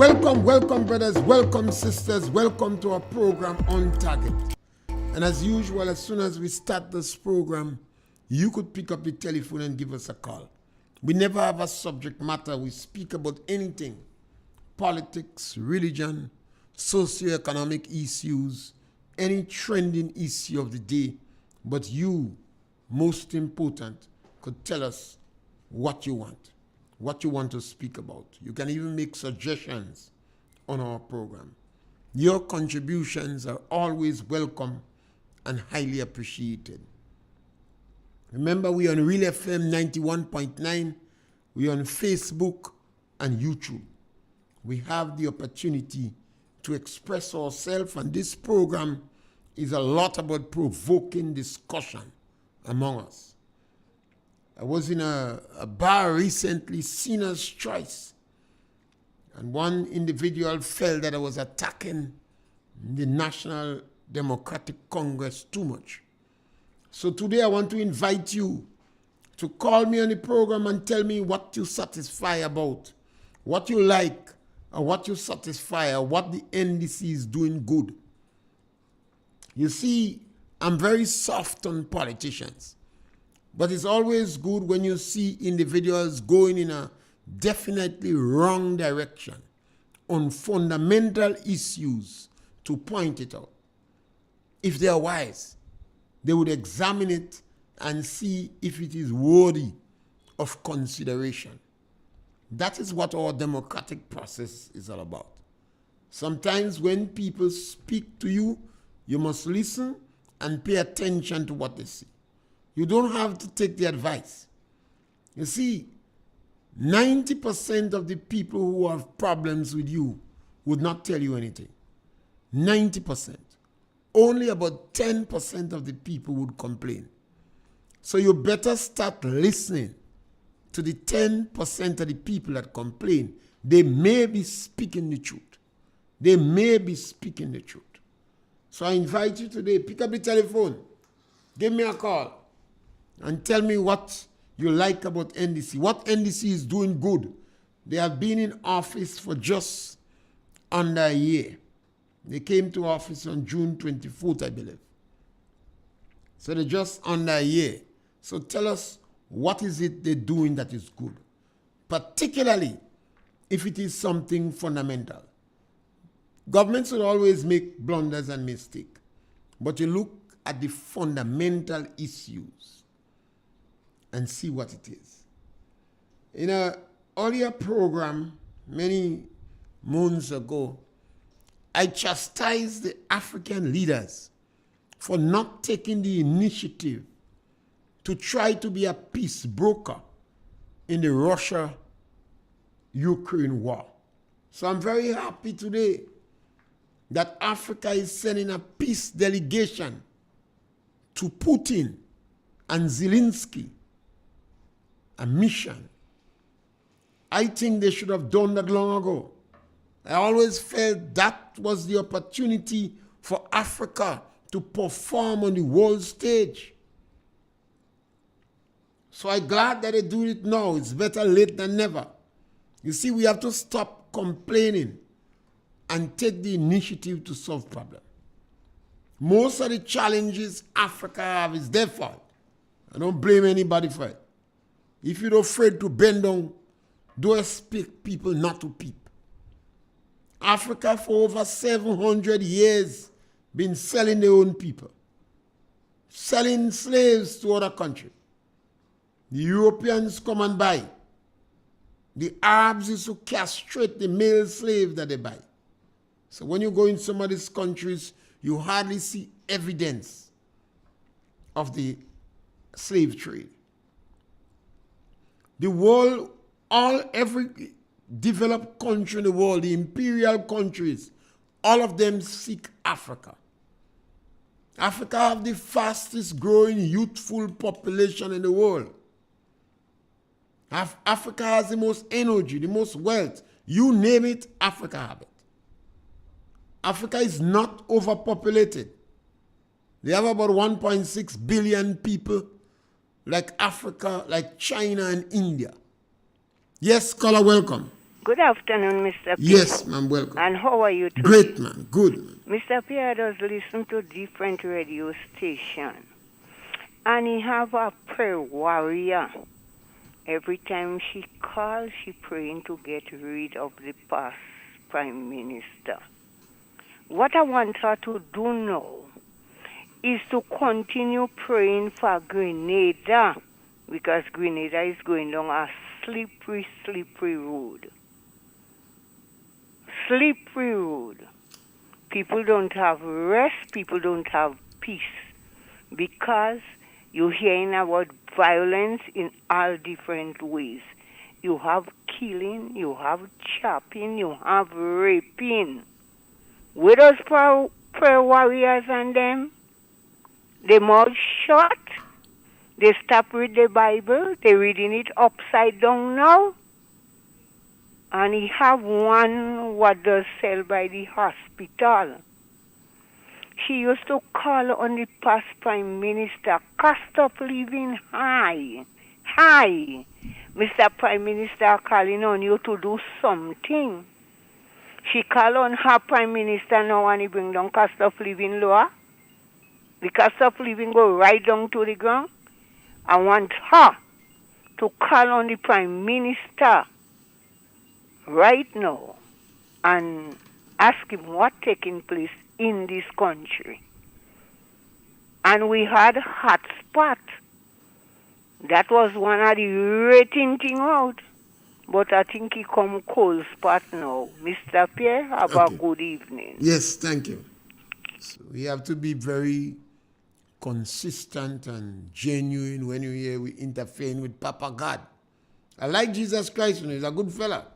Welcome, brothers, welcome, sisters, welcome to our program On Target. And as usual, as soon as we start this program, you could pick up the telephone and give us a call. We never have a subject matter. We speak about anything: politics, religion, socioeconomic issues, any trending issue of the day. But you, most important, could tell us what you want to speak about. You can even make suggestions on our program. Your contributions are always welcome and highly appreciated. Remember, we are on RealFM 91.9. We are on Facebook and YouTube. We have the opportunity to express ourselves, and this program is a lot about provoking discussion among us. I was in a bar recently, Sinner's Choice, and one individual felt that I was attacking the National Democratic Congress too much. So today I want to invite you to call me on the program and tell me what you satisfy about, what you like, or what you satisfy, or what the NDC is doing good. You see, I'm very soft on politicians. But it's always good when you see individuals going in a definitely wrong direction on fundamental issues to point it out. If they are wise, they would examine it and see if it is worthy of consideration. That is what our democratic process is all about. Sometimes when people speak to you, you must listen and pay attention to what they say. You don't have to take the advice. You see, 90% of the people who have problems with you would not tell you anything. 90%. Only about 10% of the people would complain. So you better start listening to the 10% of the people that complain. They may be speaking the truth. They may be speaking the truth. So I invite you today, pick up the telephone, give me a call, and tell me what you like about NDC, what NDC is doing good. They have been in office for just under a year. They came to office on June 24th, I believe. So they're just under a year. So tell us, what is it they're doing that is good? Particularly if it is something fundamental. Governments will always make blunders and mistakes. But you look at the fundamental issues and see what it is. In an earlier program, many moons ago, I chastised the African leaders for not taking the initiative to try to be a peace broker in the Russia-Ukraine war. So I'm very happy today that Africa is sending a peace delegation to Putin and Zelensky, a mission. I think they should have done that long ago. I always felt that was the opportunity for Africa to perform on the world stage. So I'm glad that they do it now. It's better late than never. You see, we have to stop complaining and take the initiative to solve problems. Most of the challenges Africa have is their fault. I don't blame anybody for it. If you're afraid to bend down, don't expect people not to peep. Africa for over 700 years been selling their own people, selling slaves to other countries. The Europeans come and buy. The Arabs used to castrate the male slave that they buy. So when you go in some of these countries, you hardly see evidence of the slave trade. The world, every developed country in the world, the imperial countries, all of them seek Africa. Africa have the fastest growing youthful population in the world. Africa has the most energy, the most wealth. You name it, Africa have it. Africa is not overpopulated. They have about 1.6 billion people, like Africa, like China and India. Yes, caller, welcome. Good afternoon, Mr. Pierre. Yes, ma'am, welcome. And how are you today? Great, ma'am, good, ma'am. Mr. Pierre does listen to different radio stations. And he have a prayer warrior. Every time she calls, she praying to get rid of the past prime minister. What I want her to do now is to continue praying for Grenada, because Grenada is going down a slippery, slippery road. Slippery road. People don't have rest, people don't have peace, because you're hearing about violence in all different ways. You have killing, you have chopping, you have raping. With those prayer warriors and them, they mouth shut, they stop read the Bible, they reading it upside down now. And he have one what does sell by the hospital. She used to call on the past prime minister, cost of living high, high. Mr. Prime Minister calling on you to do something. She call on her prime minister now and he bring down cost of living lower. The cost of living go right down to the ground. I want her to call on the prime minister right now and ask him what taking place in this country. And we had hot spot. That was one of the rating thing out. But I think he come cold spot now. Mr. Pierre, have a good evening. Yes, thank you. So we have to be very consistent and genuine when you hear we interfering with Papa God. I like Jesus Christ, he's a good fella.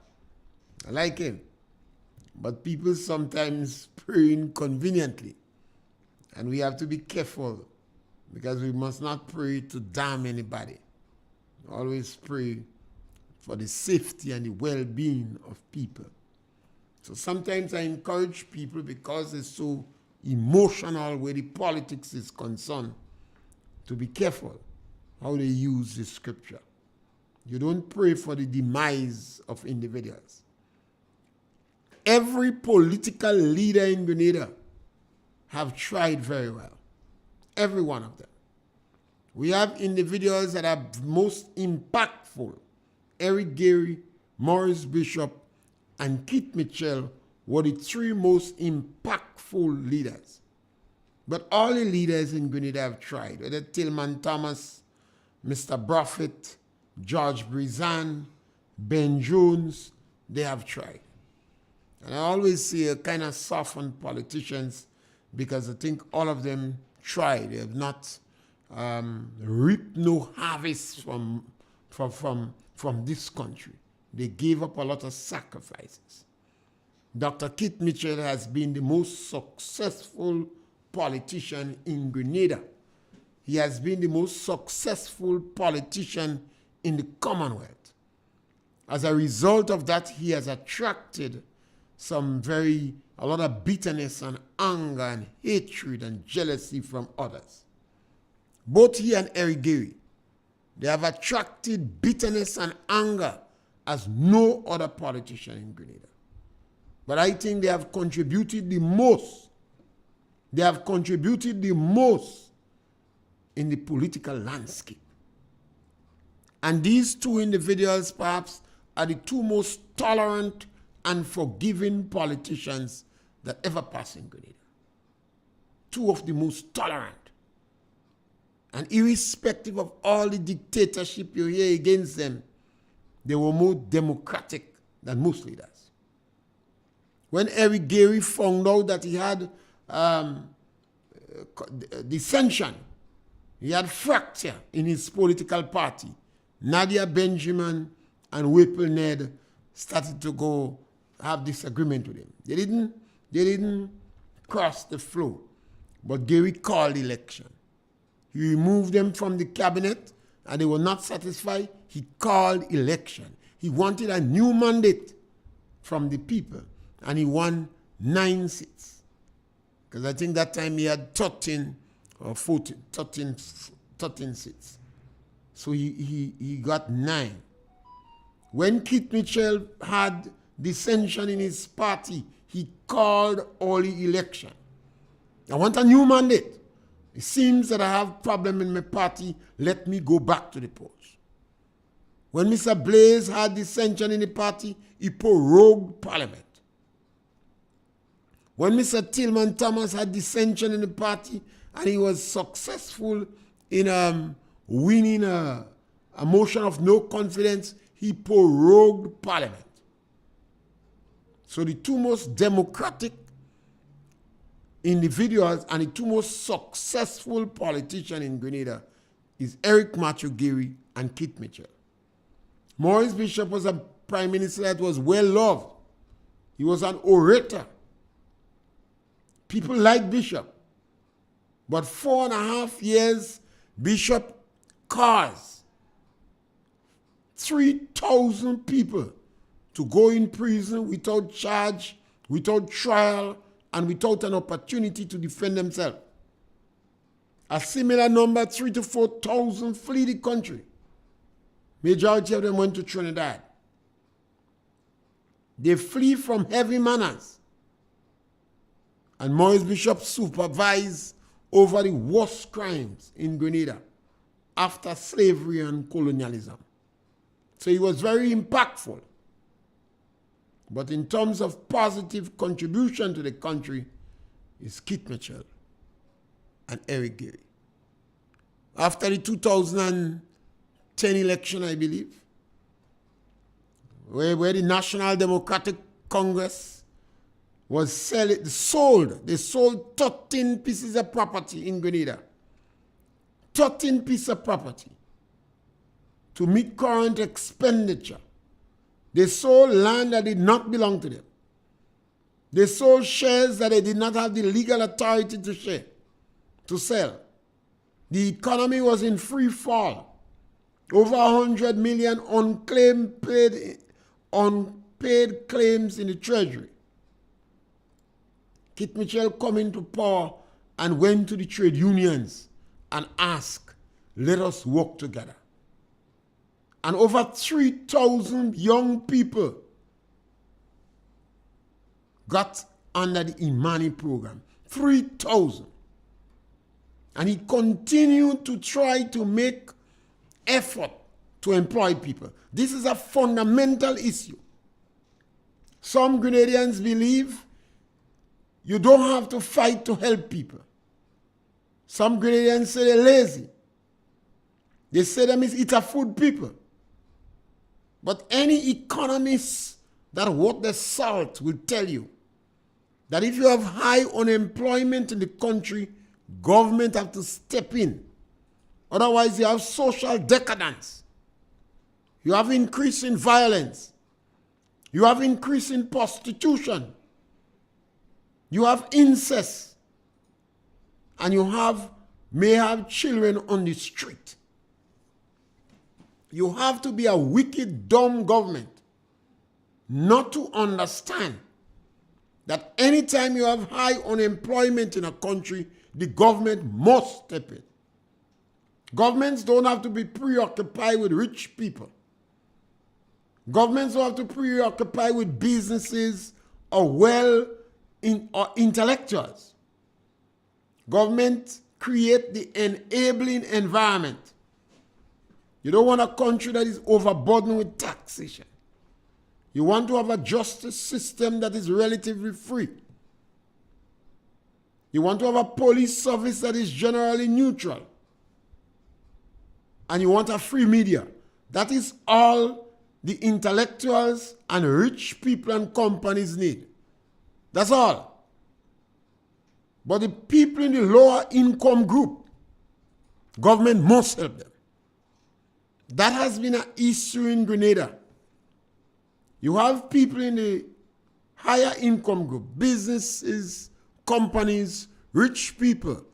I like him. But people sometimes pray inconveniently. And we have to be careful because we must not pray to damn anybody. Always pray for the safety and the well-being of people. So sometimes I encourage people, because it's so emotional where the politics is concerned, to be careful how they use the scripture. You don't pray for the demise of individuals. Every political leader in Grenada have tried very well. Every one of them. We have individuals that are most impactful. Eric Gary, Maurice Bishop, and Keith Mitchell were the three most impactful leaders. But all the leaders in Grenada have tried, whether Tillman Thomas, Mr. Buffett, George Brizan, Ben Jones, they have tried. And I always see a kind of softened politicians because I think all of them tried. They have not reaped no harvest from this country. They gave up a lot of sacrifices. Dr. Keith Mitchell has been the most successful politician in Grenada. He has been the most successful politician in the Commonwealth. As a result of that, he has attracted a lot of bitterness and anger and hatred and jealousy from others. Both he and Eric Gary, they have attracted bitterness and anger as no other politician in Grenada. But I think they have contributed the most. They have contributed the most in the political landscape. And these two individuals perhaps are the two most tolerant and forgiving politicians that ever passed in Grenada. Two of the most tolerant. And irrespective of all the dictatorship you hear against them, they were more democratic than most leaders. When Eric Gary found out that he had dissension, he had fracture in his political party, Nadia Benjamin and Whipple Ned started to go have disagreement with him. They didn't cross the floor, but Gary called election. He removed them from the cabinet and they were not satisfied. He called election. He wanted a new mandate from the people and he won 9 seats. Because I think that time he had 13 or 14, 13 seats. So he got 9. When Keith Mitchell had dissension in his party, he called early election. I want a new mandate. It seems that I have problem in my party. Let me go back to the polls. When Mr. Blaze had dissension in the party, he prorogued parliament. When Mr. Tillman Thomas had dissension in the party and he was successful in winning a motion of no confidence, he prorogued parliament. So the two most democratic individuals and the two most successful politicians in Grenada is Eric Matthew Geary and Keith Mitchell. Maurice Bishop was a prime minister that was well loved. He was an orator. People liked Bishop. But 4.5 years, Bishop caused 3,000 people to go in prison without charge, without trial, and without an opportunity to defend themselves. A similar number, 3,000 to 4,000, flee the country. Majority of them went to Trinidad. They flee from heavy manners. And Maurice Bishop supervised over the worst crimes in Grenada after slavery and colonialism. So he was very impactful. But in terms of positive contribution to the country, is Keith Mitchell and Eric Geary. After the 2010 election, I believe, where the National Democratic Congress was sold 13 pieces of property in Grenada. 13 pieces of property to meet current expenditure. They sold land that did not belong to them. They sold shares that they did not have the legal authority to sell. The economy was in free fall. Over 100 million unpaid claims in the treasury. Keith Mitchell come into power and went to the trade unions and asked, let us work together. And over 3,000 young people got under the Imani program. 3,000. And he continued to try to make effort to employ people. This is a fundamental issue. Some Grenadians believe you don't have to fight to help people. Some Grenadians say they're lazy. They say them is eat a food people. But any economist that worth the salt will tell you that if you have high unemployment in the country, government have to step in. Otherwise, you have social decadence. You have increasing violence. You have increasing prostitution. You have incest. And you may have children on the street. You have to be a wicked, dumb government not to understand that anytime you have high unemployment in a country, the government must step in. Governments don't have to be preoccupied with rich people. Governments don't have to preoccupy with businesses or intellectuals. Government create the enabling environment. You don't want a country that is overburdened with taxation. You want to have a justice system that is relatively free. You want to have a police service that is generally neutral. And you want a free media. That is all the intellectuals and rich people and companies need. That's all. But the people in the lower income group, government must help them. That has been an issue in Grenada. You have people in the higher income group, businesses, companies, rich people,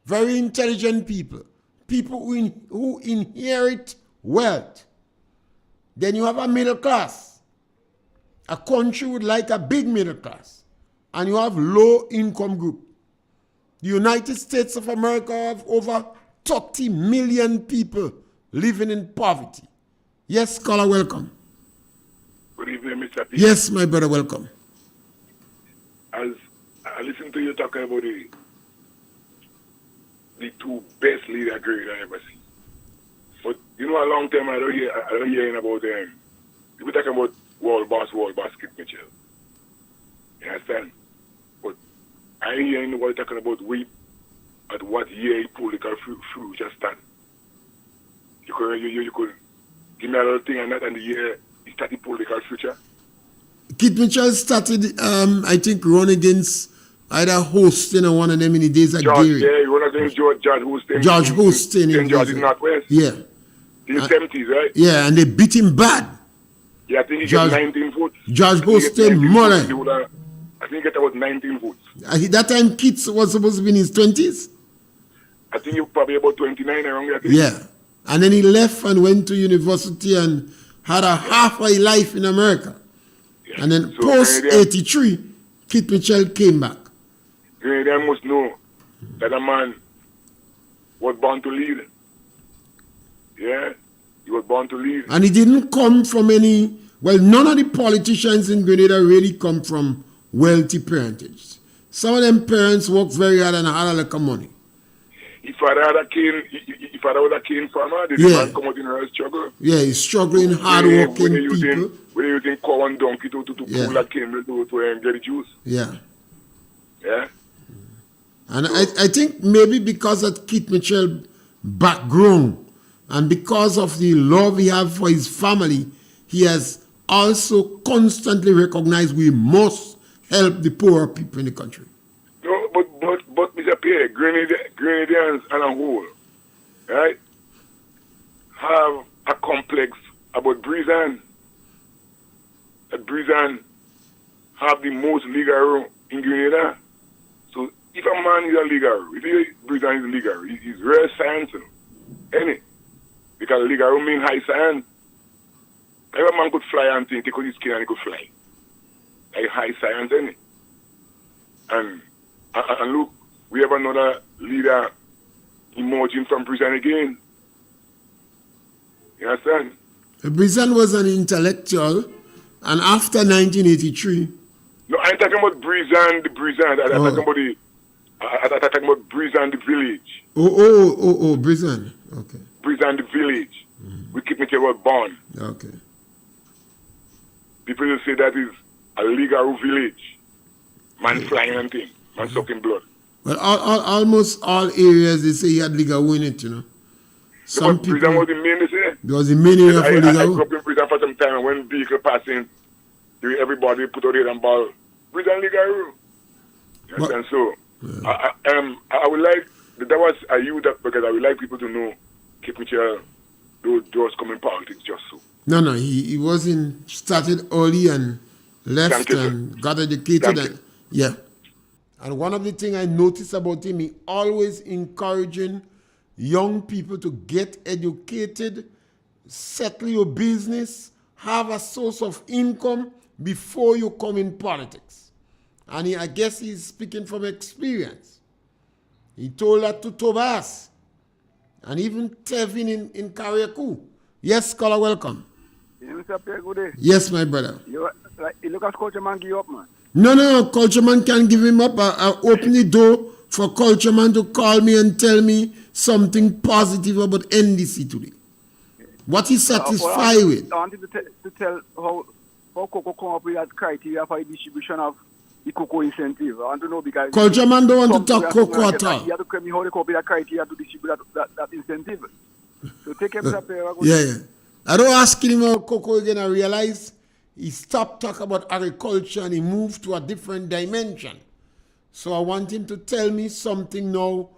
very intelligent people, people who inherit wealth. Then you have a middle class. A country would like a big middle class. And you have low income group. The United States of America have over 30 million people living in poverty. Yes, caller, welcome. Good Good evening, Mr. Pierre. Yes, my brother, welcome. As I listen to you talking about the two best leader grade I ever seen. But you know, a long time I don't hear about them. People talking about world boss, Kit Mitchell. You understand? But I ain't hearing nobody talking about at what year political future stand. You could give me a little thing on that and the year he started political future. Kit Mitchell started, I think, run against either Hostin or one of them in the days of Gary. Yeah, he run against George Hostin. George Hostin. In George in Northwest. Yeah. In the 70s, right? Yeah, and they beat him bad. Yeah, I think he got 19 votes. George Hostin, Murray. I think he got about 19 votes. That time, Kit was supposed to be in his 20s. I think he was probably about 29 around there. Yeah. And then he left and went to university and had a half a life in America. Yeah. And then so post 83, Kit Mitchell came back. They must know that a man was born to lead. Yeah, he was born to lead. And he didn't come from any, well, none of the politicians in Grenada really come from wealthy parentage. Some of them parents worked very hard and had a lot of money. If father was a cane farmer, did the man come out in a struggle? Yeah, he's struggling, hard-working people. When they using cow and donkey to pull that cane to get the juice. Yeah. Yeah. And so, I think maybe because of Kit Mitchell background and because of the love he has for his family, he has also constantly recognized we must help the poorer people in the country. No, but Mr. Pierre, Grenadians as a whole, right, have a complex about Brizan. That Brizan have the most legal in Grenada. So if a man is a legal, if Brizan is a legal, it's rare science, ain't it? Because legal means high science. Every man could fly and think, take out his skin and he could fly. Like high science, ain't it? And look, we have another leader emerging from prison again. You understand? Brizan was an intellectual, and after 1983... No, I ain't talking about Brizan, the Brizan. I'm talking about Brizan, the village. Oh, Brizan. Okay. Brizan, the village. We keep making about born. Okay. People will say that is a legal village. Man flying and thing. Man sucking blood. Well, almost all areas, they say he had legal in it, you know. Some people... Prison was the main, they say. There was the main area for legal. I grew up in prison for some time, and when vehicle passing, everybody put out their ball. Prison legal. And so, yeah. I would like, that was a youth, because I would like people to know, Kit Mitchell, those come in politics just so. No, he wasn't, started early and left and got educated. And, yeah. And one of the things I noticed about him, he always encouraging young people to get educated, settle your business, have a source of income before you come in politics. And I guess he's speaking from experience. He told that to Tobias and even Tevin in Kariakou. Yes, caller, welcome. Mr. Pierre, good day. Yes, my brother. You look at Culture Man give you up, man. No, Culture Man can't give him up. I open the door for Culture Man to call me and tell me something positive about NDC today. What he's satisfied with. I wanted to tell how Cocoa come up with that criteria for the distribution of the cocoa incentive. I want to know because... Culture Man don't want to talk cocoa at all. You have to tell me how they come up with that criteria to distribute that incentive. So take him to Pierre. Yeah. I don't ask him about cocoa again. I realize he stopped talking about agriculture and he moved to a different dimension. So I want him to tell me something now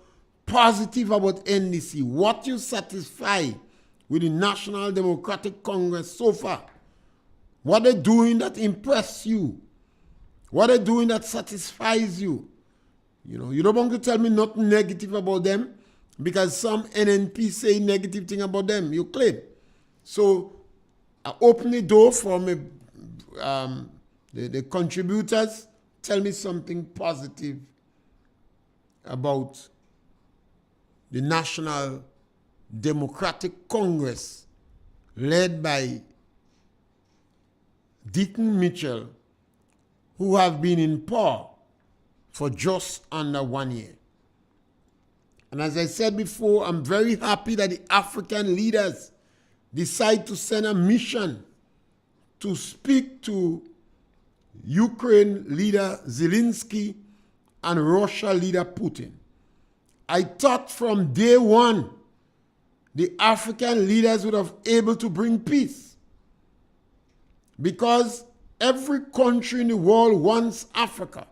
positive about NDC. What you satisfy with the National Democratic Congress so far? What they're doing that impress you? What they're doing that satisfies you? You know, you don't want to tell me nothing negative about them because some NNP say negative thing about them. You claim. So I open the door for me, the contributors. Tell me something positive about the National Democratic Congress led by Deaton Mitchell, who have been in power for just under 1 year. And as I said before, I'm very happy that the African leaders decide to send a mission to speak to Ukraine leader Zelensky and Russia leader Putin. I thought from day one, the African leaders would have been able to bring peace. Because every country in the world wants Africa.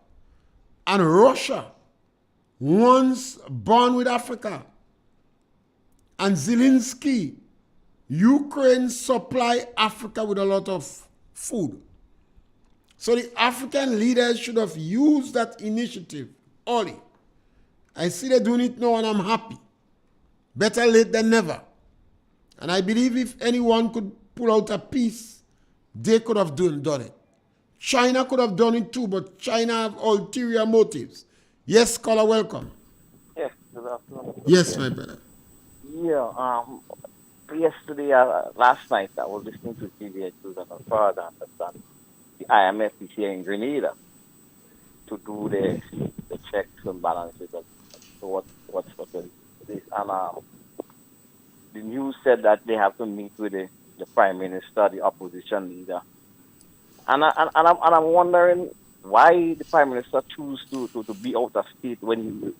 And Russia wants born with Africa. And Zelensky, Ukraine supply Africa with a lot of food. So the African leaders should have used that initiative early. I see they're doing it now and I'm happy. Better late than never. And I believe if anyone could pull out a peace, they could have done it. China could have done it too, but China have ulterior motives. Yes, caller, welcome. Yes, good afternoon. Yes, my brother. Yeah, yesterday, last night, I was listening to TV and further understand the IMF is here in Grenada to do the checks and balances of what's this. And the news said that they have to meet with the Prime Minister, the opposition leader. And I'm wondering why the Prime Minister choose to be out of state when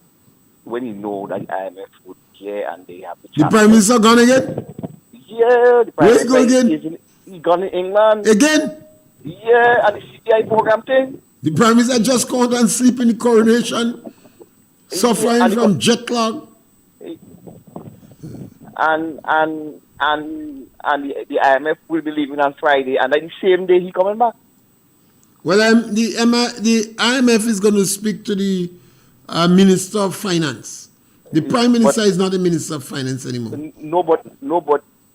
he know that the IMF would care and they have to. The Prime Minister gone again? Yeah, the Prime Where's he Minister go again? He gone in England. Again? Yeah, and the CTI program thing. The Prime Minister just come out and sleep in the coronation, suffering from jet lag. And the IMF will be leaving on Friday, and then the same day he coming back. Well, the IMF is going to speak to the Minister of Finance. The Prime Minister is not the Minister of Finance anymore. No, but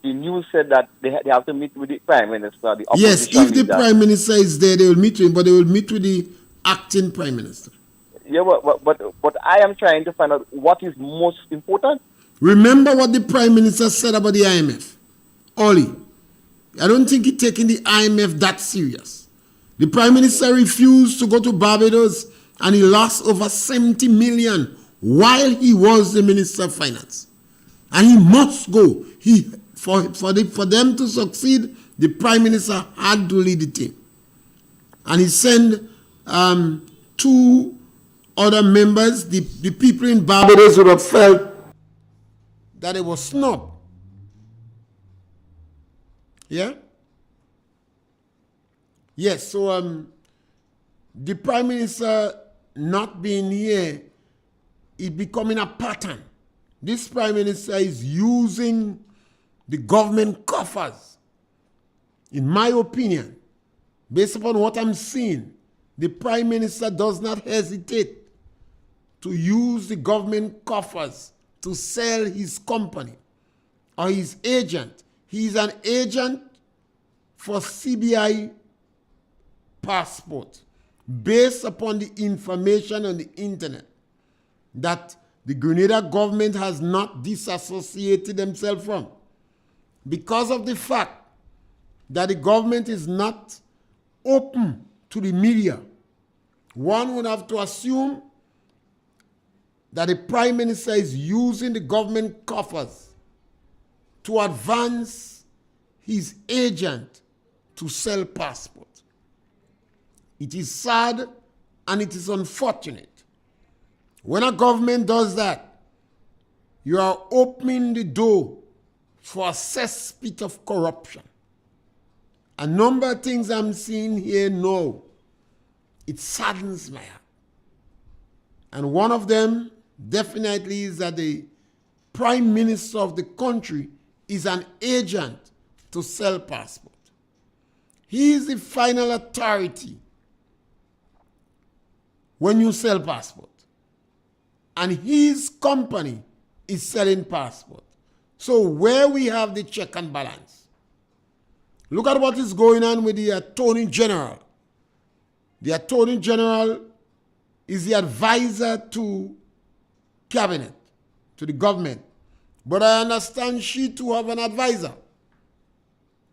the news said that they have to meet with the Prime Minister, the opposition yes, if the leader. Prime Minister is there, they will meet with him, but they will meet with the acting Prime Minister. Yeah, but I am trying to find out what is most important. Remember what the Prime Minister said about the IMF. Ollie, I don't think he's taking the IMF that serious. The Prime Minister refused to go to Barbados and he lost over 70 million while he was the Minister of Finance. And he must go. For them to succeed, the Prime Minister had to lead the team. And he sent two other members. The people in Barbados would have felt that it was snubbed. Yeah? Yes, so the Prime Minister not being here is becoming a pattern. This Prime Minister is using the government coffers. In my opinion, based upon what I'm seeing, the Prime Minister does not hesitate to use the government coffers to sell his company or his agent. He's an agent for CBI passport based upon the information on the internet that the Grenada government has not disassociated themselves from. Because of the fact that the government is not open to the media, one would have to assume that the Prime Minister is using the government coffers to advance his agent to sell passport. It is sad and it is unfortunate. When a government does that, you are opening the door for a cesspit of corruption. A number of things I'm seeing here now, it saddens my heart. And one of them definitely is that the Prime Minister of the country is an agent to sell passport. He is the final authority when you sell passport. And his company is selling passport. So where we have the check and balance. Look at what is going on with the Attorney General. The Attorney General is the advisor to cabinet, to the government. But I understand she too have an advisor.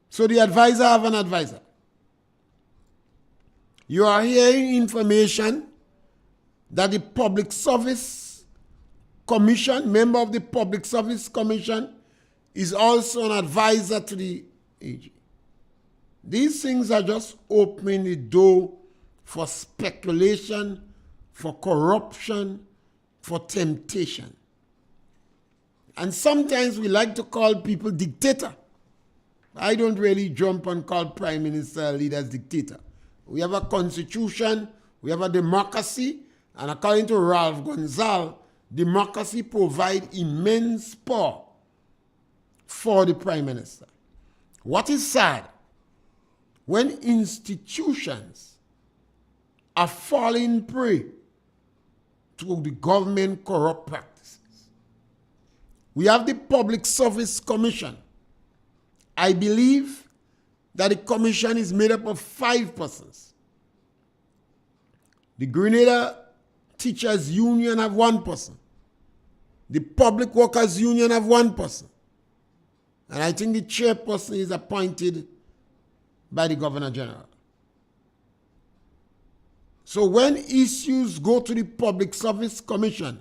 So the advisor have an advisor. You are hearing information that the Public Service Commission, member of the Public Service Commission, is also an advisor to the AG. These things are just opening the door for speculation, for corruption, for temptation. And sometimes we like to call people dictator. I don't really jump and call prime minister leaders dictator. We have a constitution, we have a democracy, and according to Ralph Gonzalez, democracy provides immense power for the prime minister. What is sad, when institutions are falling prey to the government corrupt practices. We have the Public Service Commission. I believe that the commission is made up of 5 persons. The Grenada Teachers Union have 1 person. The Public Workers Union have 1 person. And I think the chairperson is appointed by the Governor General. So when issues go to the Public Service Commission,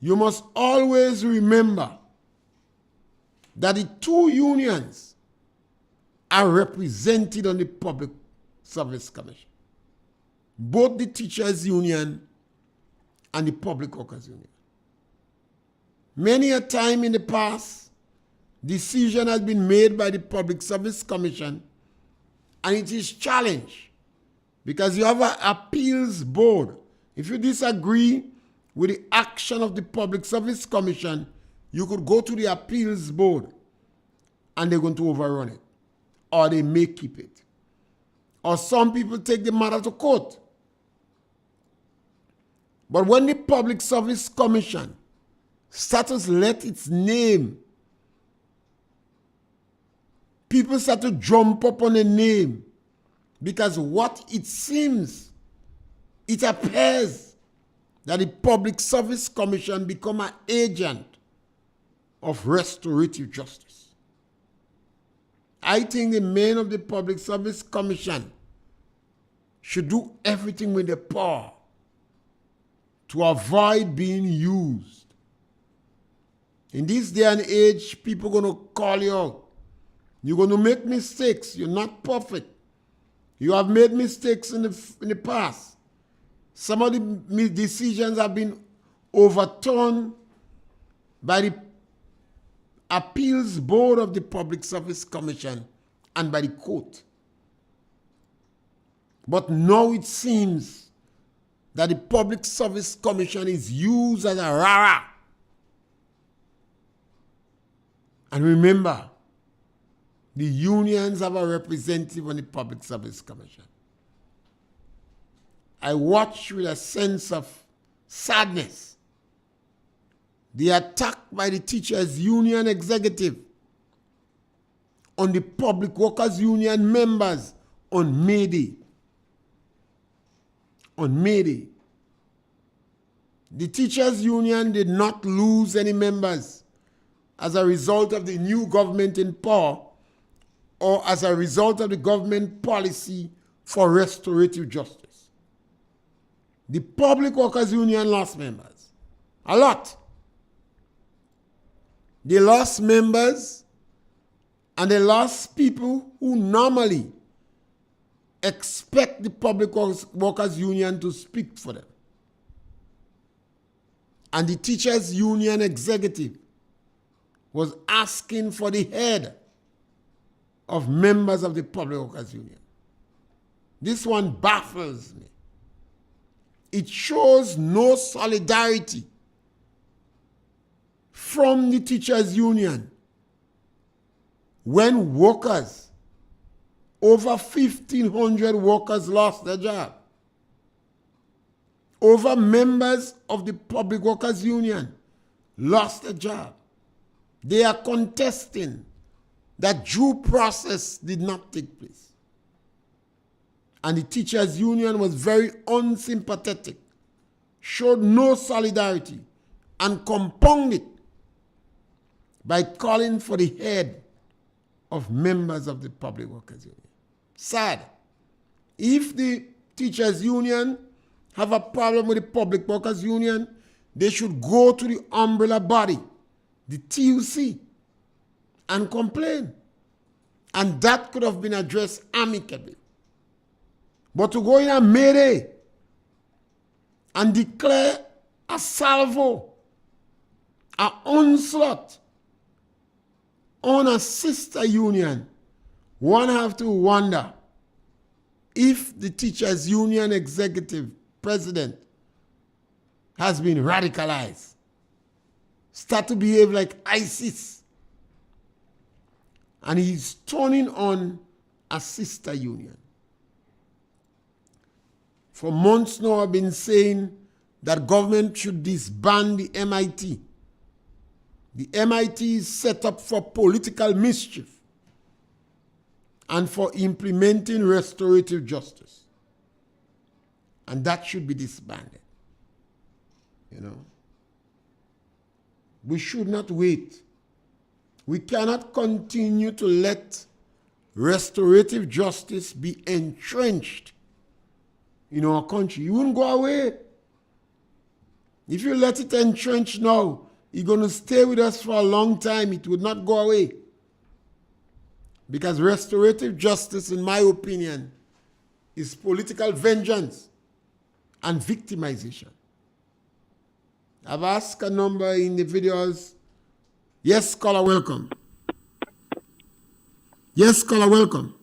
you must always remember that the 2 unions are represented on the Public Service Commission. Both the Teachers Union and the Public Workers Union. Many a time in the past, decision has been made by the Public Service Commission and it is challenged because you have an appeals board. If you disagree with the action of the Public Service Commission, you could go to the appeals board and they're going to overrun it. Or they may keep it. Or some people take the matter to court. But when the Public Service Commission starts to let its name, people start to jump up on the name because what it seems, it appears that the Public Service Commission become an agent of restorative justice. I think the men of the Public Service Commission should do everything with their power to avoid being used. In this day and age, people are going to call you out. You're going to make mistakes. You're not perfect. You have made mistakes in the past. Some of the decisions have been overturned by the appeals board of the Public Service Commission and by the court. But now it seems that the Public Service Commission is used as a rara. And remember, the unions have a representative on the Public Service Commission. I watch with a sense of sadness the attack by the Teachers Union executive on the Public Workers Union members on May Day. On May Day. The Teachers Union did not lose any members as a result of the new government in power or as a result of the government policy for restorative justice. The Public Workers Union lost members. A lot. They lost members and they lost people who normally expect the Public Workers Union to speak for them. And the Teachers Union executive was asking for the head of members of the Public Workers Union. This one baffles me. It shows no solidarity from the Teachers Union when workers, over 1,500 workers lost their job. Over members of the Public Workers Union lost their job. They are contesting that due process did not take place. And the Teachers Union was very unsympathetic, showed no solidarity, and compounded by calling for the head of members of the Public Workers Union. Sad. If the teachers union have a problem with the public workers union, they should go to the umbrella body, the TUC, and complain. And that could have been addressed amicably. But to go in a melee and declare a salvo, an onslaught on a sister union, one have to wonder if the teachers union executive president has been radicalized, start to behave like ISIS, and he's turning on a sister union. For months now, I've been saying that government should disband the MIT. The MIT is set up for political mischief and for implementing restorative justice. And that should be disbanded. You know, we should not wait. We cannot continue to let restorative justice be entrenched in our country. It won't go away. If you let it entrench now, it's going to stay with us for a long time. It would not go away. Because restorative justice, in my opinion, is political vengeance and victimization. I've asked a number of individuals. Yes, caller, welcome. Yes, caller, welcome.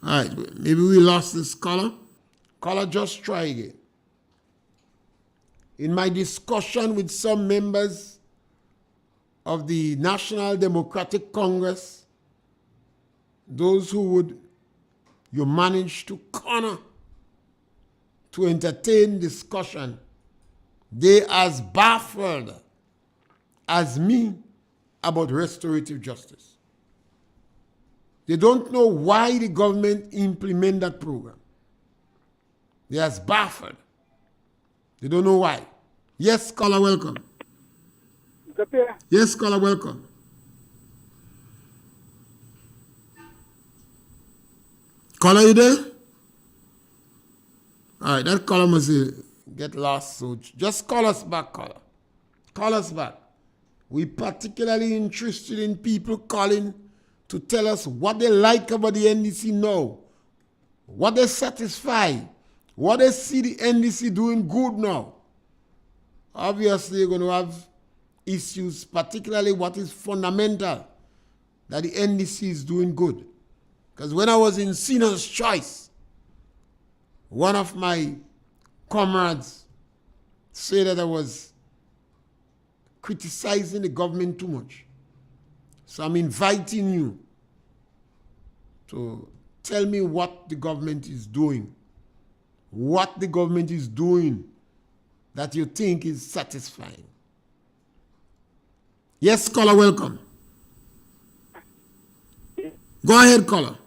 All right, maybe we lost this caller. Caller, just try again. In my discussion with some members of the National Democratic Congress, those who you manage to corner to entertain discussion, they as baffled as me about restorative justice. They don't know why the government implement that program. They are as baffled. They don't know why. Yes, caller, welcome. Mr. Pierre, Yes, caller, welcome. Caller, you there? All right, that caller must get lost, so just call us back, caller. Call us back. We're particularly interested in people calling to tell us what they like about the NDC now, what they're satisfied, what they see the NDC doing good now. Obviously, you're going to have issues, particularly what is fundamental, that the NDC is doing good. Because when I was in Senator's Choice, one of my comrades said that I was criticizing the government too much. So I'm inviting you to tell me what the government is doing. What the government is doing that you think is satisfying. Yes, caller, welcome. Go ahead, caller.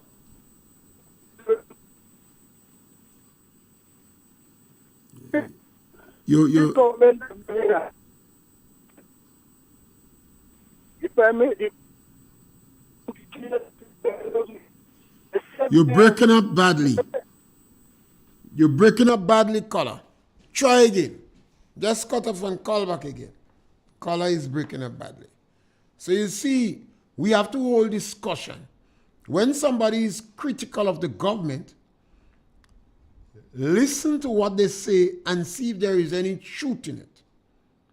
You You're breaking up badly. You're breaking up badly, caller. Try again. Just cut off and call back again. Caller is breaking up badly. So you see, we have to hold discussion. When somebody is critical of the government, listen to what they say and see if there is any truth in it.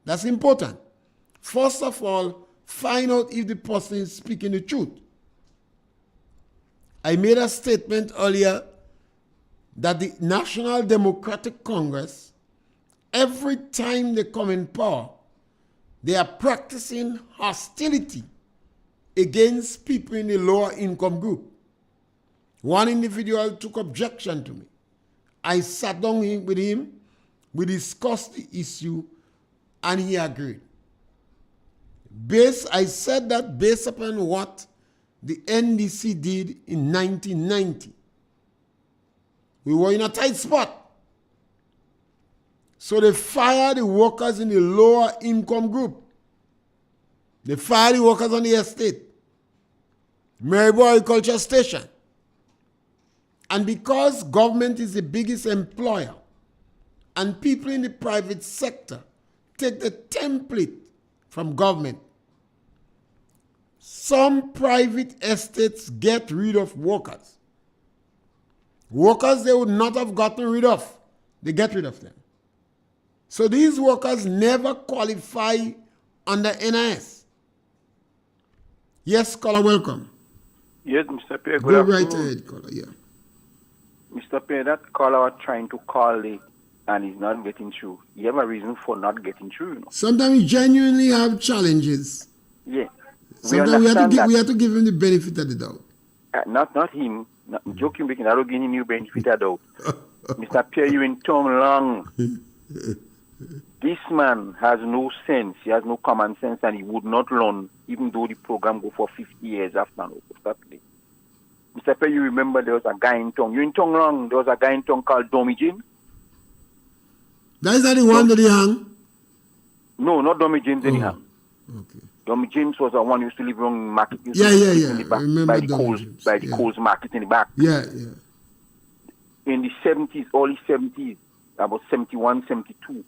That's important. First of all, find out if the person is speaking the truth. I made a statement earlier that the National Democratic Congress, every time they come in power, they are practicing hostility against people in the lower income group. One individual took objection to me. I sat down with him, we discussed the issue, and he agreed. I said that based upon what the NDC did in 1990. We were in a tight spot. So they fired the workers in the lower income group. They fired the workers on the estate, Marybo Agriculture Station. And because government is the biggest employer, and people in the private sector take the template from government, some private estates get rid of workers. Workers they would not have gotten rid of, they get rid of them. So these workers never qualify under NIS. Yes, caller, welcome. Yes, Mr. Pierre, Go good right afternoon. ahead, caller, yeah. Mr. Pierre, that caller was trying to call it and he's not getting through. You have a reason for not getting through, you know. Sometimes we genuinely have challenges. Yeah. Sometimes we have to give him the benefit of the doubt. Not him. I'm joking, because I don't give him new benefit of doubt. Mr. Pierre, you in tongue long. This man has no sense. He has no common sense, and he would not learn, even though the program go for 50 years after Saturday. Mr. Pierre, you remember there was a guy in tongue. You in tongue long. There was a guy in tongue called Dommy James. That is not the one that he hung? No, not Dommy James anyhow. Okay. Dommy James was the one who used to live on market. Yeah. In the back, I remember by the Dommy coals, James. by the Yeah. coals market in the back. Yeah. In the 70s, early 70s, about 71, 72,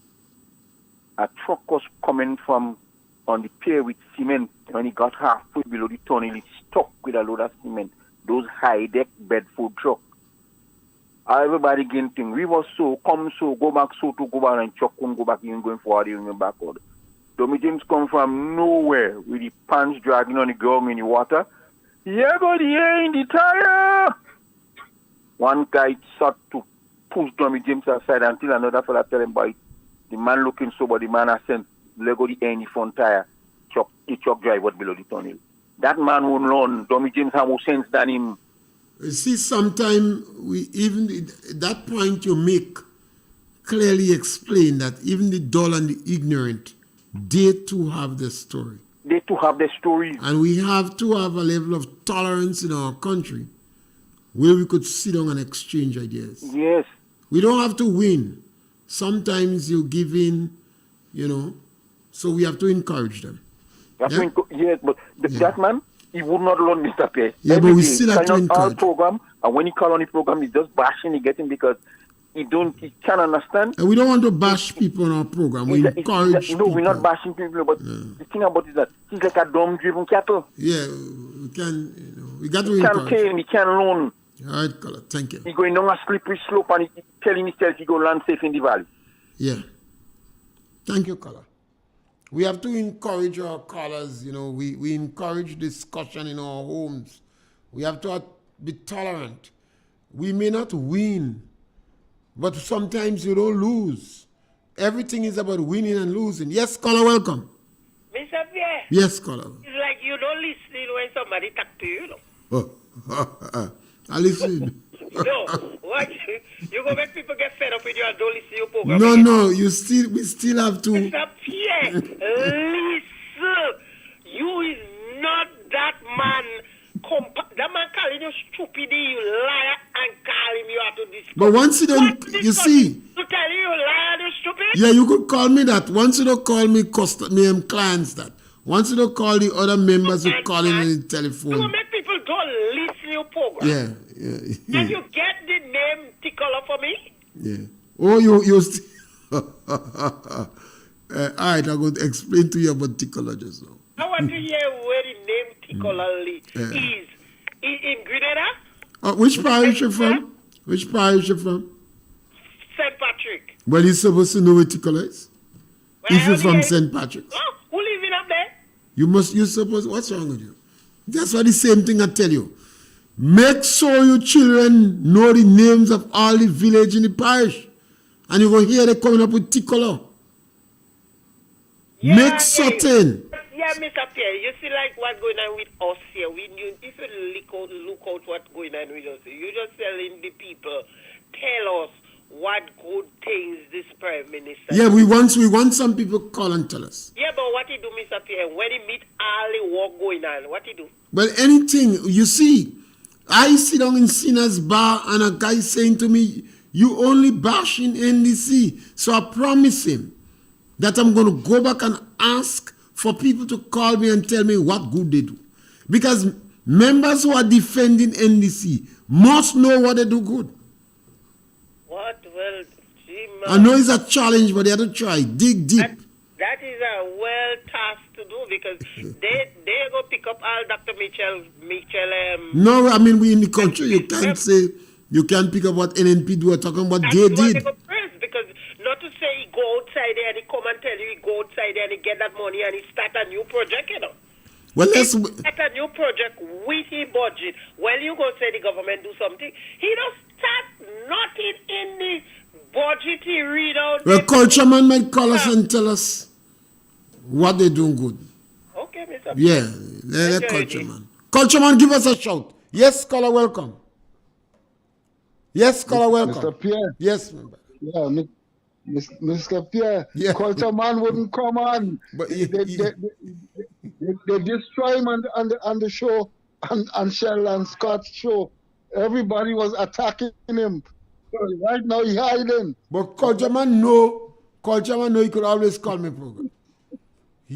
a truck was coming from on the pier with cement. When he got halfway below the tunnel, he stuck with a load of cement. Those high-deck Bedford truck. Everybody getting thing. We was so, come so, go back so, to go back and truck won't go back, even going forward, even backward. Dommy James come from nowhere with the pants dragging on the ground in the water. Here go the air in the tire. One guy sought to push Dommy James aside until another fella tell him about it. The man looking sober, the man has sent Lego the air in the front tire. The truck driver below the tunnel. That man won't learn. Dommy James has more sense than him. You see, sometimes we even that point you make clearly explain that even the dull and the ignorant, they too have their story. They too have their stories. And we have to have a level of tolerance in our country where we could sit down and exchange ideas. Yes. We don't have to win. Sometimes you give in, so we have to encourage them. Yes, but that man, he would not learn, Mr. Pierre. Yeah, but we still have to encourage. Program, and when he call on the program, he's just bashing, he getting because he can't understand. And we don't want to bash people on our program. We encourage people. No, we're not bashing people, but the thing about it is that he's like a dumb-driven cattle. Yeah, we can, we got to He can't encourage. tame, he can't learn. All right, caller, thank you. He's going down a slippery slope and he's telling himself he go land safe in the valley. Yeah. Thank you, caller. We have to encourage our callers, we encourage discussion in our homes. We have to be tolerant. We may not win, but sometimes you don't lose. Everything is about winning and losing. Yes, caller, welcome. Mr. Pierre. Yes, caller. It's like you don't listen when somebody talk to you, I listen. No, what? You go make people get fed up with you and don't listen to your program. No, we still have to. Mr. Pierre, listen. You is not that man. That man calling you stupid, you liar, and calling you out to discuss. But once you don't, you see. To tell you liar, you stupid? Yeah, you could call me that. Once you don't call me clients that. Once you don't call the other members who call in on the telephone. You make people don't listen to your program. Yeah. And you get the name Tickler for me? Yeah. Oh, you all right, I'm going to explain to you about Tickler just now. I want to hear where the name Tickler is. In Grenada? Which parish you from? Which parish you from? St. Patrick. Well, you're supposed to know where Tickler is. Well, If you're from St. Patrick's. Oh, who living up there? What's wrong with you? That's why the same thing I tell you. Make sure your children know the names of all the village in the parish. And you will hear they coming up with Tickler. Yeah, Make certain. Yeah, Mr. Pierre, you see like what's going on with us here. If you look out what's going on with us, you just telling the people, tell us what good things this Prime Minister. Yeah, we want some people call and tell us. Yeah, but what he do, Mr. Pierre, when he meet all the work going on, what he do? Well, anything, you see, I sit down in Sinner's bar and a guy saying to me, you only bash in NDC. So I promise him that I'm going to go back and ask for people to call me and tell me what good they do. Because Members who are defending NDC must know what they do good. What? Well, gee, man. I know it's a challenge, but they have to try. Dig deep. That is a well task to do because they go pick up all Dr. Mitchell. No, I mean, we in the country, you can't say, you can't pick up what NNP do or talking about That's they what did. they go praise because not to say he go outside there and he come and tell you he go outside there and he get that money and he start a new project, you know. Well, He let's. start a new project with his budget. Well, you go say the government do something. He don't start nothing in the budget he read out. Well, culture man might call us and tell us what they doing good. Okay, Mr. Yeah, let Enjoy culture it. man. Culture man, give us a shout. Yes, caller, welcome. Yes, caller, welcome. Mr. Pierre. Yes, member. Yeah, Mr. Pierre. Yeah. Culture man wouldn't come on. But They destroy him on the show, on Shell and Scott's show. Everybody was attacking him. So right now he hiding. But culture man know he could always call me program.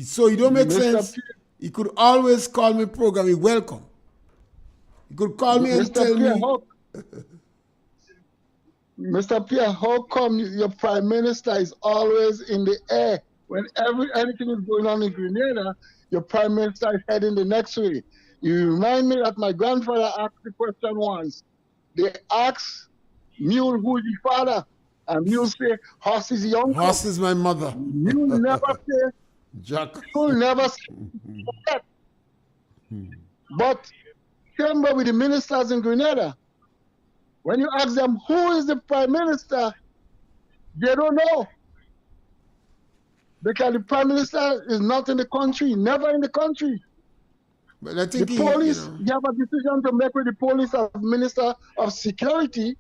So it don't make Mr. sense. He could always call me program. He welcome. He could call me and tell Pierre, me. Mr. Pierre, how come your prime minister is always in the air? When anything is going on in Grenada, your prime minister is heading the next way. You remind me that my grandfather asked the question once. They asked Mule who is the father, and Mule say, Horse is the uncle. Horse is my mother. Mule never say, Jack. Mule never say that. But same way with the ministers in Grenada. When you ask them who is the prime minister, they don't know. Because the prime minister is not in the country, never in the country. But I think The police, you have a decision to make with the police as Minister of Security,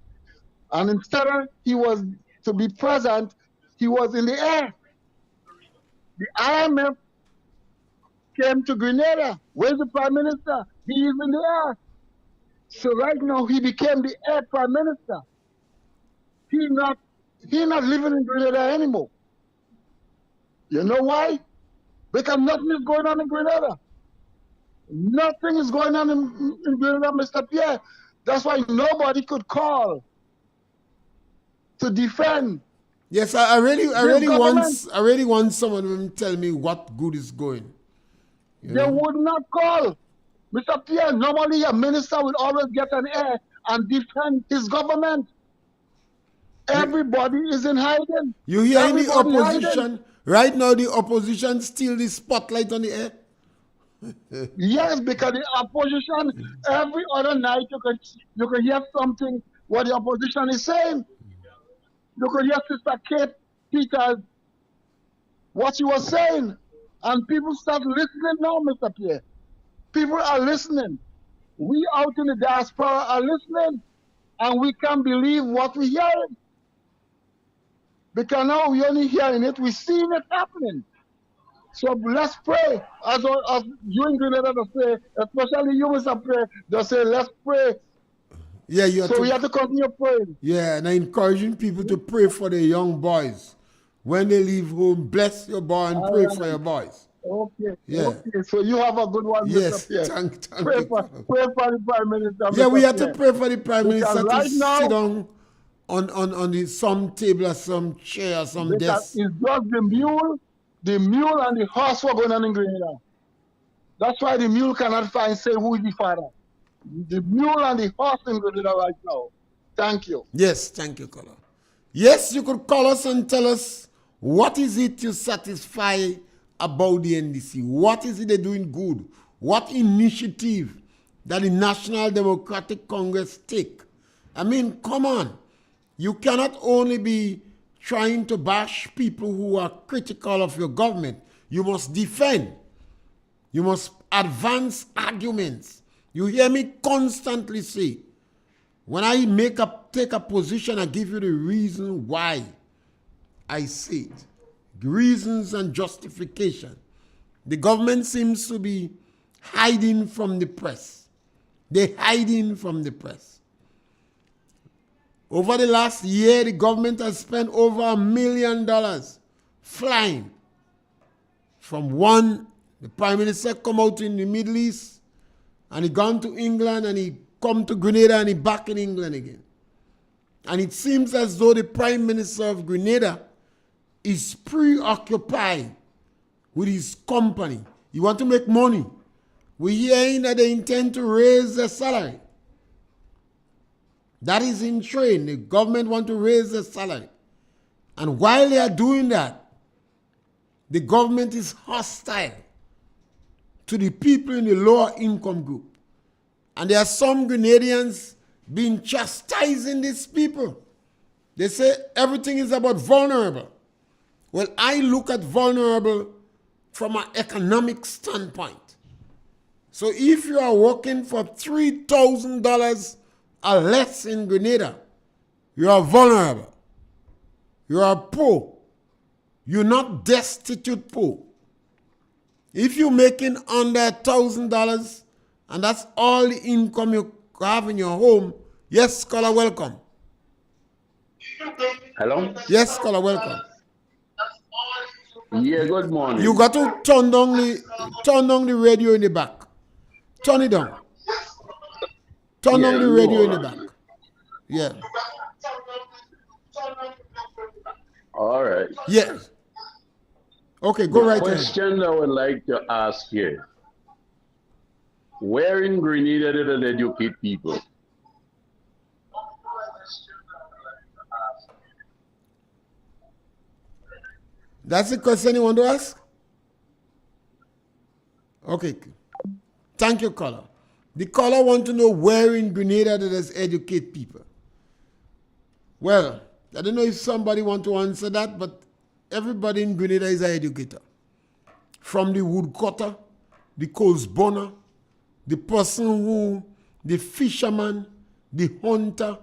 and instead of he was to be present, he was in the air. The IMF came to Grenada. Where's the prime minister? He is in the air. So right now he became the air prime minister. He not living in Grenada anymore. You know why? Because nothing is going on in Grenada. Nothing is going on in Grenada, Mr. Pierre. That's why nobody could call to defend. Yes, I really want someone to tell me what good is going. They would not call. Mr. Pierre, normally a minister would always get an air and defend his government. Everybody is in hiding. You hear the Everybody opposition? hiding. Right now the opposition steal the spotlight on the air. Yes, because the opposition, every other night you can hear something what the opposition is saying. You can hear Sister Kate Peters, what she was saying. And people start listening now, Mr. Pierre. People are listening. We out in the diaspora are listening. And we can't believe what we hear. Because now we only hearing it, we seeing it happening. So let's pray. As you in Grenada say, especially you, Mr. Pierre, they say, let's pray. Yeah, we have to continue praying. Yeah, and I'm encouraging people to pray for the young boys. When they leave home, bless your boy and pray for your boys. Okay. Yeah. Okay. So you have a good one, Yes, Mr. Pierre. thank pray you. for the Prime Minister. Yeah, Mr. we have to Pierre. pray for the Prime Because Minister right to now, sit down on some table or some chair or some because desk. it's just the mule and the horse were going on in Grenada. That's why the mule cannot say who is the father. The mule and the horse in Grenada right now. Thank you. Yes, thank you, caller. Yes, you could call us and tell us what is it you satisfy about the NDC? What is it they're doing good? What initiative that the National Democratic Congress take? I mean, come on. You cannot only be trying to bash people who are critical of your government. You must defend. You must advance arguments. You hear me constantly say, when I take a position, I give you the reason why I say it. Reasons and justification. The government seems to be hiding from the press. They're hiding from the press. Over the last year, the government has spent over $1 million flying. From one, the Prime Minister come out in the Middle East And he gone to England and he come to Grenada and he back in England again. And it seems as though the Prime Minister of Grenada is preoccupied with his company. He want to make money. We're hearing that they intend to raise their salary. That is in train. The government want to raise their salary. And while they are doing that, the government is hostile to the people in the lower income group. And there are some Grenadians being chastising these people. They say everything is about vulnerable. Well, I look at vulnerable from an economic standpoint. So if you are working for $3,000 or less in Grenada, you are vulnerable. You are poor. You're not destitute poor. If you're making under $1,000 and that's all the income you have in your home, yes, caller, welcome. Hello? Yes, caller, welcome. Yeah, good morning. You got to turn down the radio in the back. Turn it down. Turn down the radio in the back. Yeah. All right. Yes. Okay, go right ahead. The question I would like to ask here. Where in Grenada did it educate people? That's the question you want to ask? Okay. Thank you, caller. The caller wants to know where in Grenada does educate people. Well, I don't know if somebody wants to answer that, but everybody in Grenada is an educator. From the woodcutter, the coals burner, the person who, the fisherman, the hunter,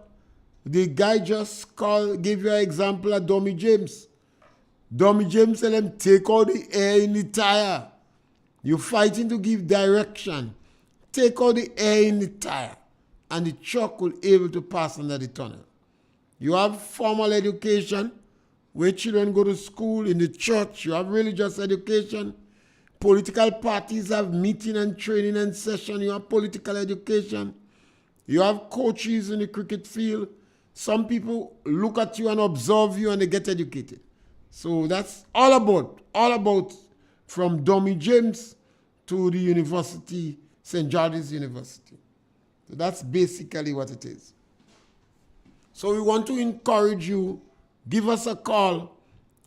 the guy just gave you an example of Dommy James. Dommy James said him take out the air in the tire. You're fighting to give direction. Take out the air in the tire and the truck will be able to pass under the tunnel. You have formal education where children go to school, in the church. You have religious education. Political parties have meeting and training and session. You have political education. You have coaches in the cricket field. Some people look at you and observe you and they get educated. So that's all about from Dommy James to the university, St. George's University. So that's basically what it is. So we want to encourage you, give us a call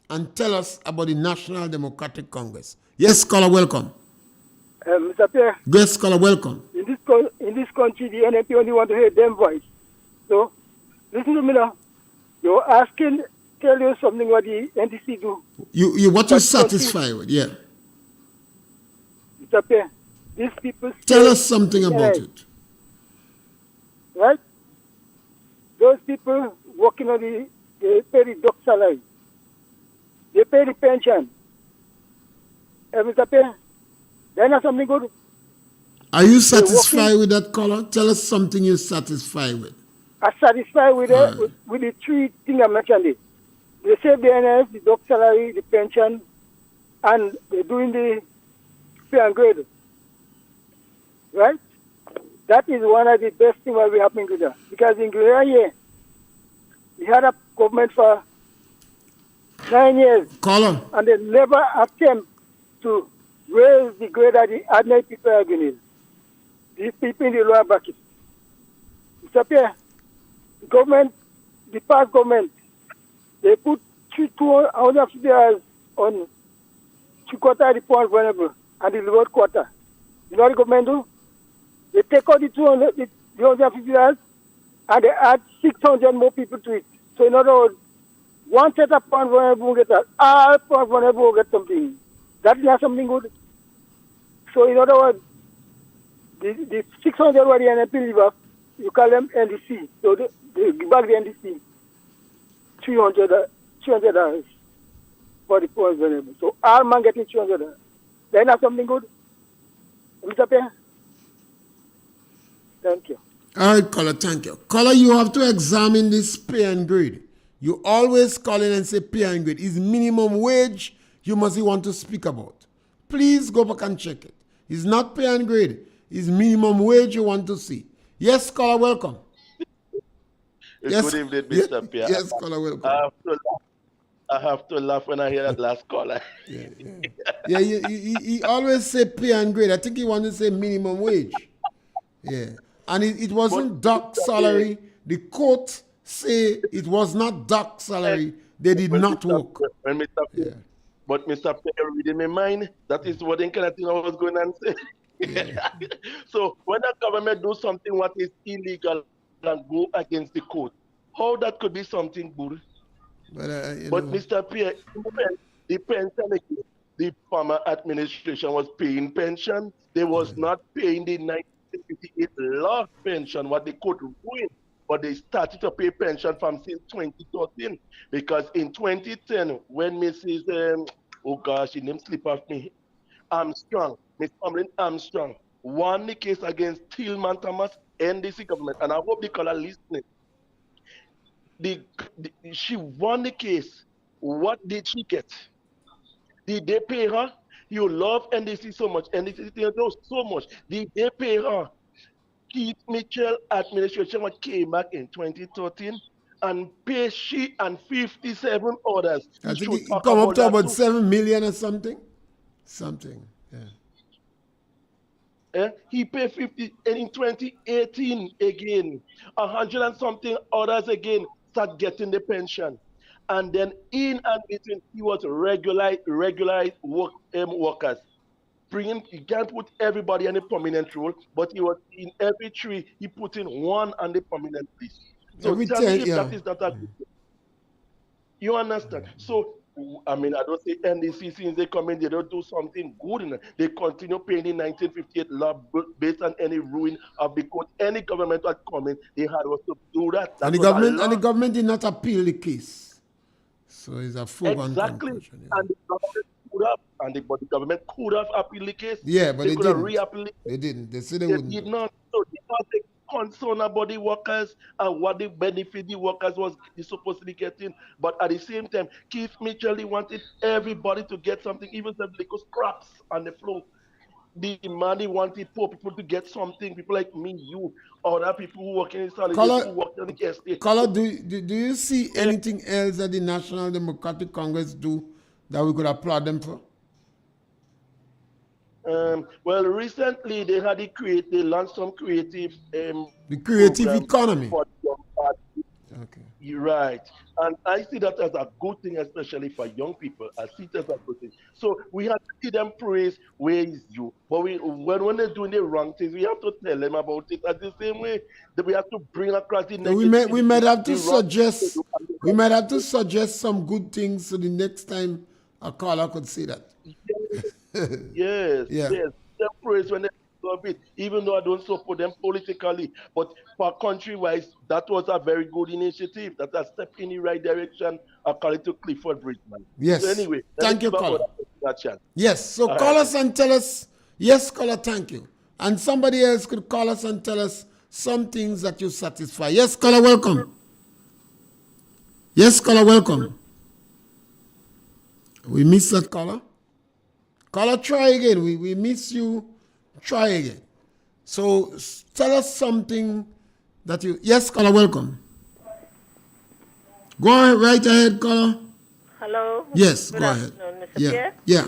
and tell us about the National Democratic Congress. Yes, caller, welcome. Mr. Pierre. Yes, caller, welcome. In this country, the NMP only want to hear them voice. So, listen to me now. You're asking, tell you something what the NDC do. What you're satisfied with, yeah. Mr. Pierre, these people... Tell us something about it. Right? Those people working on they pay the doc salary. They pay the pension. Mr. Pierre, they're not something good. Are you satisfied with that caller? Tell us something you're satisfied with. I'm satisfied with the three things I mentioned. They save the NS, the doc salary, the pension, and they're doing the pay and grade. Right? That is one of the best things that will happen in Grenada. Because in Grenada, we had a government for 9 years. Caller. And they never attempt to raise the grade of the ordinary people of Grenada. The people in the lower bracket. Mr. Pierre, the government, the past government, they put 250 hours on 3/4 of the poor and vulnerable and the lower quarter. You know what the government do? They take out the 250 hours and they add 600 more people to it. So in other words, one set of poor and vulnerable will get that. All poor and vulnerable will get something. That is not something good. So in other words, the 600 what the NMP leave up, you call them NDC. So they give back the NDC $300 for the poor and vulnerable. So all man getting $300. That is not something good. Mr. Pierre? Thank you. All right, caller, thank you. Caller, you have to examine this pay and grade. You always call in and say pay and grade. Is minimum wage you must want to speak about. Please go back and check it. It's not pay and grade. It's minimum wage you want to see. Yes, caller, welcome. Yes, Good evening, Mr. Pierre. Yes, caller, welcome. I have to laugh when I hear that last caller. Yeah, he always say pay and grade. I think he wanted to say minimum wage. Yeah. And it wasn't dock salary. The court say it was not dock salary. They did not work. But Mr. Pierre, reading my mind, that is what kind of thing I was going to say. So when the government do something what is illegal and go against the code, how that could be something good? But Mr. Pierre, the pension, the former administration was paying pension. They was not paying the 1958 law pension, what they could ruin. But they started to pay pension from since 2013. Because in 2010, when Mrs. Oh gosh, her name slip off me, Armstrong, Miss Tomlin Armstrong, won the case against Tillman Thomas and the government. And I hope the caller listening. She won the case. What did she get? Did they pay her? You love NDC so much, NDC knows so much. Did they pay her? Keith Mitchell administration what came back in 2013 and pay she and 57 others. I think it come up to about 7 million or something. Something, yeah. He paid 50, and in 2018 again, 100 and something others again start getting the pension. And then in and between, he was regularized workers. You can't put everybody on a permanent role, but he was in every tree, he put in one on the permanent list. So tell me if that is not a good thing. You understand? So, I mean, I don't say NDC, since they come in, they don't do something good. They continue paying the 1958 law based on any ruin of the code. Any government that come in, they had to do that. And the government did not appeal the case. So it's a foregone conclusion. And the government could have, but the government could have appealed the case. Yeah, but they could didn't. Re-appeal it. They didn't. They said they wouldn't. Did not. So because they concern about the workers and what the benefit the workers was supposed to be getting. But at the same time, Keith Mitchell wanted everybody to get something, even the little scraps on the floor. The money wanted poor people to get something. People like me, you, other people who work in the solid, who work on the estate. Caller, do you see anything else that the National Democratic Congress do that we could applaud them for? Well, recently they had they launched some creative the creative economy. Okay. You're right. And I see that as a good thing, especially for young people. I see that as a good thing. So we have to see them praise where is you. But when they're doing the wrong things, we have to tell them about it. At the same way that we have to bring across the negative. We might have to suggest some good things so the next time a caller could say that. Yes. Them praise when they do it, even though I don't support them politically. But for country-wise, that was a very good initiative. That's a step in the right direction, according to Clifford Bridgman. Yes. So anyway, thank you, caller. Yes. So call us and tell us. Yes, caller. Thank you. And somebody else could call us and tell us some things that you satisfy. Yes, caller. Welcome. Yes, caller. Welcome. We missed that caller. Caller, try again. We miss you. Try again. So tell us something that you... Yes, caller, welcome. Go ahead, right ahead, caller. Hello? Yes, Good go ahead. Mr. Pierre? Yeah.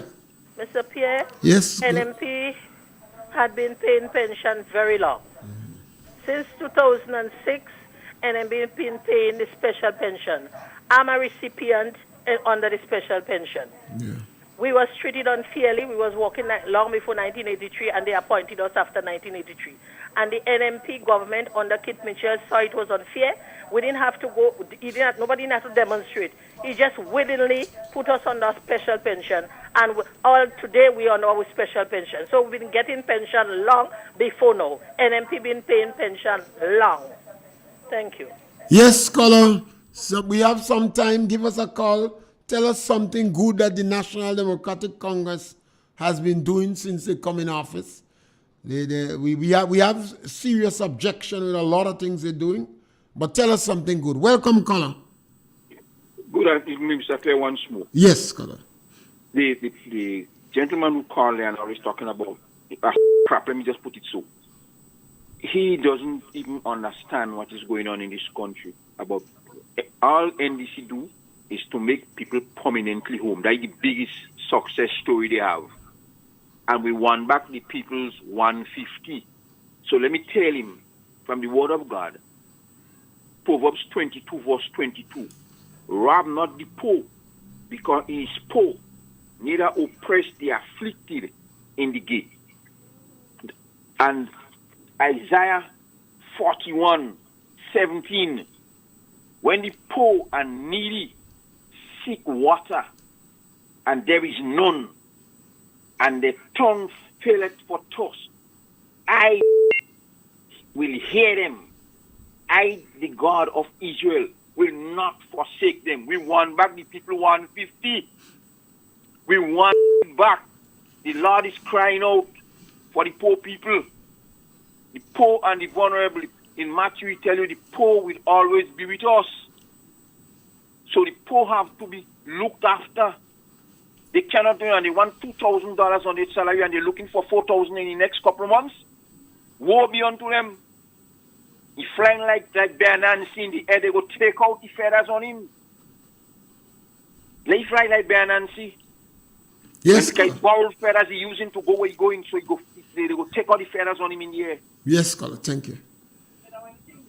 Mr. Pierre? Yes. NMP had been paying pension very long. Since 2006, NMP been paying the special pension. I'm a recipient under the special pension. Yeah. We was treated unfairly. We was working long before 1983, and they appointed us after 1983. And the NMP government under Keith Mitchell saw it was unfair. We didn't have to go. Nobody didn't have to demonstrate. He just willingly put us under special pension, and today we are on our special pension. So we've been getting pension long before now. NMP been paying pension long. Thank you. Yes, caller. So we have some time. Give us a call. Tell us something good that the National Democratic Congress has been doing since they come in office. We have serious objection with a lot of things they're doing, but tell us something good. Welcome, caller. Good evening, Mr. Pierre, once more. Yes, caller. The gentleman who called and I was talking about crap, let me just put it so. He doesn't even understand what is going on in this country. About all NDC do is to make people permanently home. That's the biggest success story they have. And we won back the people's 150. So let me tell him from the word of God, Proverbs 22 verse 22, rob not the poor, because he is poor, neither oppress the afflicted in the gate. And Isaiah 41:17, when the poor and needy seek water, and there is none, and their tongue faileth for thirst, I will hear them. I, the God of Israel, will not forsake them. We want back the people 150. We want back. The Lord is crying out for the poor people, the poor and the vulnerable. In Matthew, he tells you the poor will always be with us. So the poor have to be looked after. They cannot do it, and they want $2,000 on their salary, and they're looking for $4,000 in the next couple of months. Woe be unto them. He flying like Bear Nancy in the air. They go take out the feathers on him. They fly like Bear Nancy. Yes. And because borrowed feathers he using to go where he going, so they go take out the feathers on him in the air. Yes, caller. Thank you.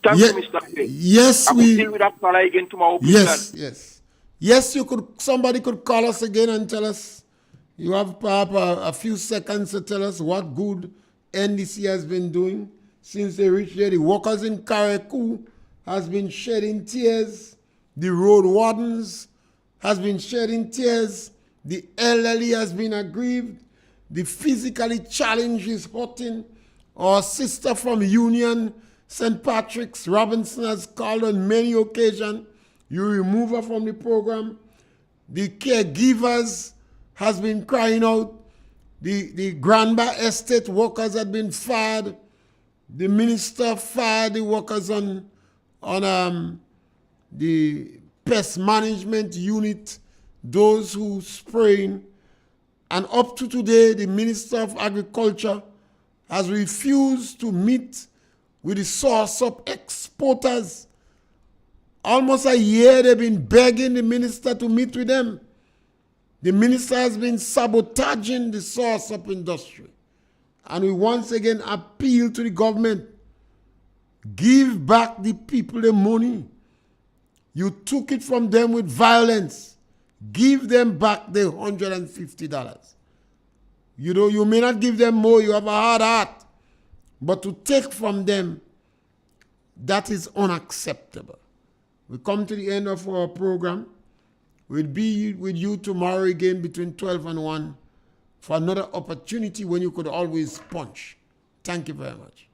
Thank you, Mr. Pierre. Yes, I will deal with that fella again tomorrow. Yes, you could. Somebody could call us again and tell us. You have perhaps a few seconds to tell us what good NDC has been doing since they reached there. The workers in Karakou has been shedding tears. The road wardens has been shedding tears. The elderly has been aggrieved. The physically challenged is hurting. Our sister from Union, St. Patrick's, Robinson, has called on many occasions. You remove her from the program. The caregivers has been crying out. The Granba estate workers had been fired. The minister fired the workers on the pest management unit, those who spraying. And up to today, the Minister of Agriculture has refused to meet with the source of exporters. Almost a year they've been begging the minister to meet with them. The minister has been sabotaging the source of industry. And we once again appeal to the government, give back the people the money. You took it from them with violence. Give them back the $150. You know, you may not give them more, you have a hard heart. But to take from them, that is unacceptable. We come to the end of our program. We'll be with you tomorrow again between 12 and 1 for another opportunity when you could always punch. Thank you very much.